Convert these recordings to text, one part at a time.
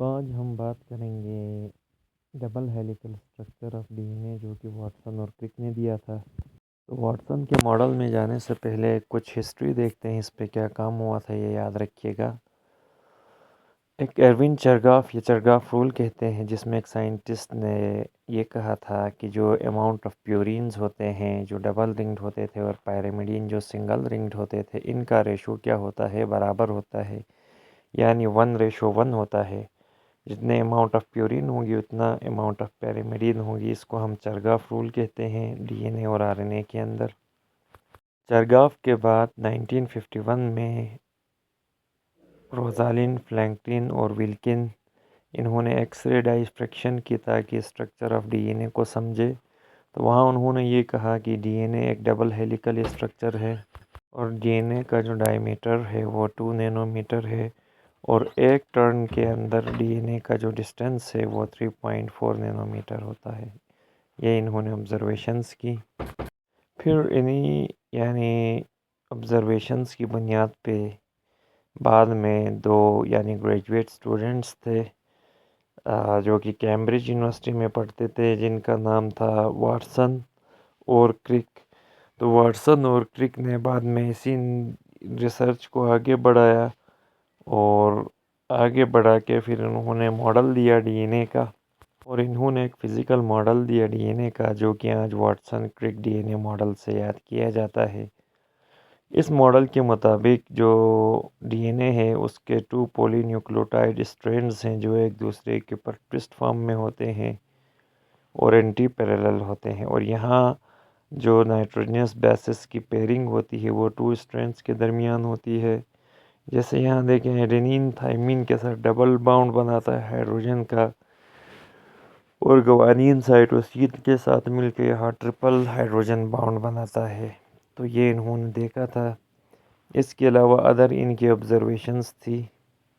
तो आज हम बात करेंगे double helical structure of DNA जो कि वाटसन और क्रिक ने दिया था। तो वाटसन के मॉडल में जाने से पहले कुछ हिस्ट्री देखते हैं, इस पे क्या काम हुआ था ये याद रखिएगा। एक एरविन चरगाफ या चरगाफ रूल कहते हैं, जिसमें एक साइंटिस्ट ने ये कहा था कि जो अमाउंट ऑफ प्यूरिन्स होते हैं जो डबल रिंग्ड होते थे और पायरिमिडीन जो सिंगल रिंग्ड होते थे, इनका रेशो क्या होता है, बराबर होता है, यानी 1:1 होता है। जितने अमाउंट ऑफ प्यूरिन होगी उतना अमाउंट ऑफ पैरिमिडीन होगी। इसको हम चरगाफ रूल कहते हैं डीएनए और आरएनए के अंदर। चरगाफ के बाद 1951 में रोजालिन, फ्रैंकलिन और विल्किन, इन्होंने एक्सरे डाइफ्रैक्शन की ताकि स्ट्रक्चर ऑफ डीएनए को समझे। तो वहाँ उन्होंने ये कहा कि डीएनए एक डबल हेलिकल स्ट्रक्चर है और डीएनए का जो डायमीटर है वो 2 नैनोमीटर है और एक टर्न के अंदर डीएनए का जो डिस्टेंस है वो 3.4 नैनोमीटर होता है। ये इन्होंने ऑब्जर्वेशंस की। फिर इन्हीं यानी ऑब्जर्वेशंस की बुनियाद पे बाद में दो यानी ग्रेजुएट स्टूडेंट्स थे जो कि कैम्ब्रिज यूनिवर्सिटी में पढ़ते थे, जिनका नाम था वाटसन और क्रिक। तो वाटसन और क्रिक ने बाद में इसी रिसर्च को आगे बढ़ाया और आगे बढ़ा के फिर उन्होंने मॉडल दिया डीएनए का, और इन्होंने एक फ़िज़िकल मॉडल दिया डीएनए का जो कि आज वाटसन क्रिक डीएनए मॉडल से याद किया जाता है। इस मॉडल के मुताबिक जो डीएनए है उसके 2 पॉलीन्यूक्लियोटाइड स्ट्रैंड्स हैं जो एक दूसरे के ऊपर ट्विस्ट फॉर्म में होते हैं और एंटी पैरेलल होते हैं, और यहाँ जो नाइट्रोजनस बेसिस की पेयरिंग होती है वो 2 स्ट्रैंड्स के दरमियान होती है। जैसे यहाँ देखें, एडेनिन थाइमिन के साथ डबल बाउंड बनाता है हाइड्रोजन का, और ग्वानिन साइटोसिन के साथ मिलकर यहाँ ट्रिपल हाइड्रोजन बाउंड बनाता है। तो ये इन्होंने देखा था। इसके अलावा अदर इनकी ऑब्जर्वेशंस थी,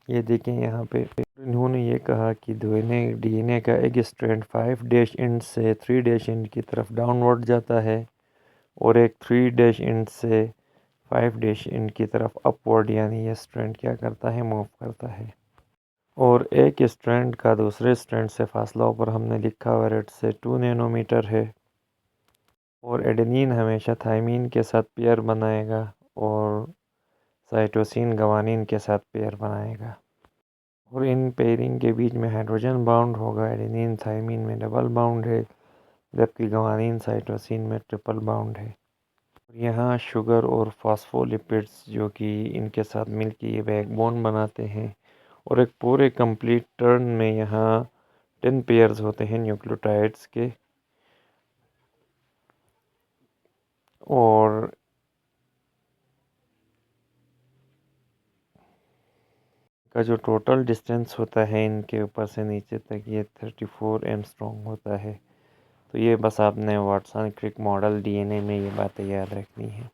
ये देखें यहाँ पे। इन्होंने ये कहा कि डीएनए का एक स्ट्रैंड 5 डैश एंड से 3 डैश एंड की तरफ डाउनवर्ड जाता है और एक 3 डैश एंड से 5 डैश एंड की तरफ अपवर्ड, यानी ये स्ट्रैंड क्या करता है, मूव करता है। और एक स्ट्रैंड का दूसरे स्ट्रैंड से फासला ऊपर हमने लिखा हुआ रेड से 2 नैनोमीटर है। और एडेनिन हमेशा थाइमिन के साथ पेयर बनाएगा और साइटोसिन गवानिन के साथ पेयर बनाएगा, और इन पेयरिंग के बीच में हाइड्रोजन बाउंड होगा। एडेनिन थाइमिन में डबल बाउंड है, जबकि गवानिन साइटोसिन में ट्रिपल बाउंड है। यहाँ शुगर और फॉस्फोलिपिड्स जो कि इनके साथ मिलकर ये बैकबोन बनाते हैं, और एक पूरे कंप्लीट टर्न में यहाँ 10 पेयर्स होते हैं न्यूक्लियोटाइड्स के, और का जो टोटल डिस्टेंस होता है इनके ऊपर से नीचे तक ये 34 एंगस्ट्रॉम होता है। तो ये बस आपने वाटसन क्रिक मॉडल डीएनए में ये बातें याद रखनी है।